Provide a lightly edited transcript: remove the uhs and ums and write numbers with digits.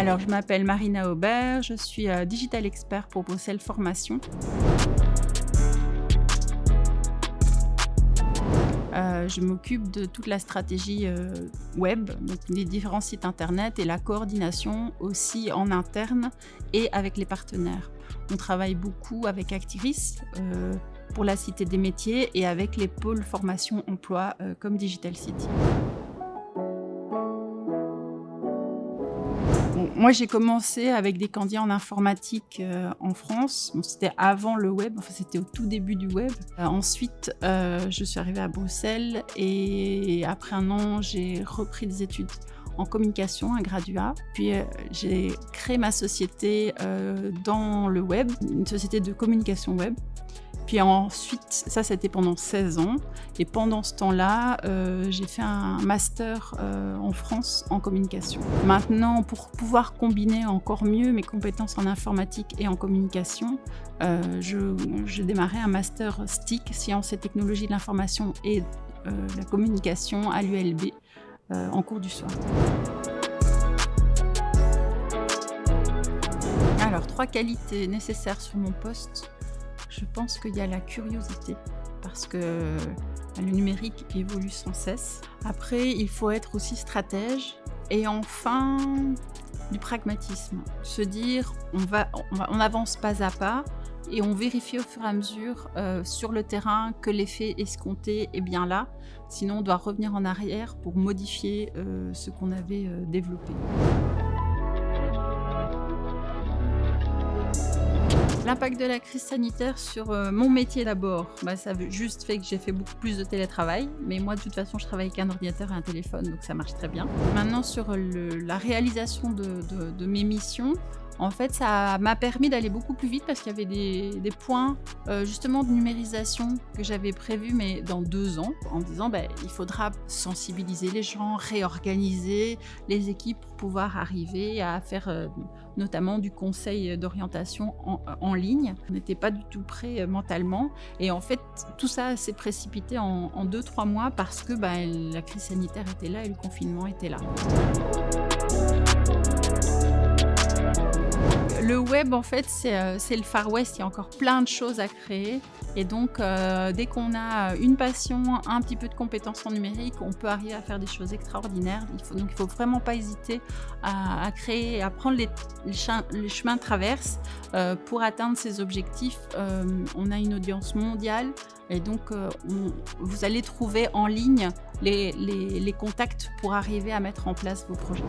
Alors, je m'appelle Marina Aubert, je suis Digital Expert pour Bruxelles Formation. Je m'occupe de toute la stratégie web, donc les différents sites internet et la coordination aussi en interne et avec les partenaires. On travaille beaucoup avec Actiris pour la Cité des métiers et avec les pôles formation emploi comme Digital City. Bon, moi, j'ai commencé avec des candidats en informatique en France. Bon, c'était avant le web, enfin, c'était au tout début du web. Ensuite, je suis arrivée à Bruxelles et après 1 an, j'ai repris des études en communication, un graduat. Puis j'ai créé ma société dans le web, une société de communication web. Puis ensuite, ça c'était pendant 16 ans. Et pendant ce temps-là, j'ai fait un master en France en communication. Maintenant, pour pouvoir combiner encore mieux mes compétences en informatique et en communication, j'ai démarré un master STIC, Sciences et technologies de l'information et la communication à l'ULB en cours du soir. Alors, 3 qualités nécessaires sur mon poste. Je pense qu'il y a la curiosité, parce que le numérique évolue sans cesse. Après, il faut être aussi stratège. Et enfin, du pragmatisme. Se dire, on avance pas à pas et on vérifie au fur et à mesure sur le terrain que l'effet escompté est bien là. Sinon, on doit revenir en arrière pour modifier ce qu'on avait développé. L'impact de la crise sanitaire sur mon métier d'abord, ça a juste fait que j'ai fait beaucoup plus de télétravail. Mais moi, de toute façon, je travaille avec un ordinateur et un téléphone, donc ça marche très bien. Maintenant, sur la réalisation de mes missions, en fait, ça m'a permis d'aller beaucoup plus vite parce qu'il y avait des points justement de numérisation que j'avais prévus, mais dans 2 ans, en disant il faudra sensibiliser les gens, réorganiser les équipes pour pouvoir arriver à faire notamment du conseil d'orientation en ligne. On n'était pas du tout prêt mentalement et en fait, tout ça s'est précipité en 2-3 mois parce que la crise sanitaire était là et le confinement était là. Le web, en fait, c'est le Far West. Il y a encore plein de choses à créer. Et donc, dès qu'on a une passion, un petit peu de compétences en numérique, on peut arriver à faire des choses extraordinaires. Donc, il ne faut vraiment pas hésiter à créer, à prendre les chemins de traverse pour atteindre ses objectifs. On a une audience mondiale et donc, vous allez trouver en ligne les contacts pour arriver à mettre en place vos projets.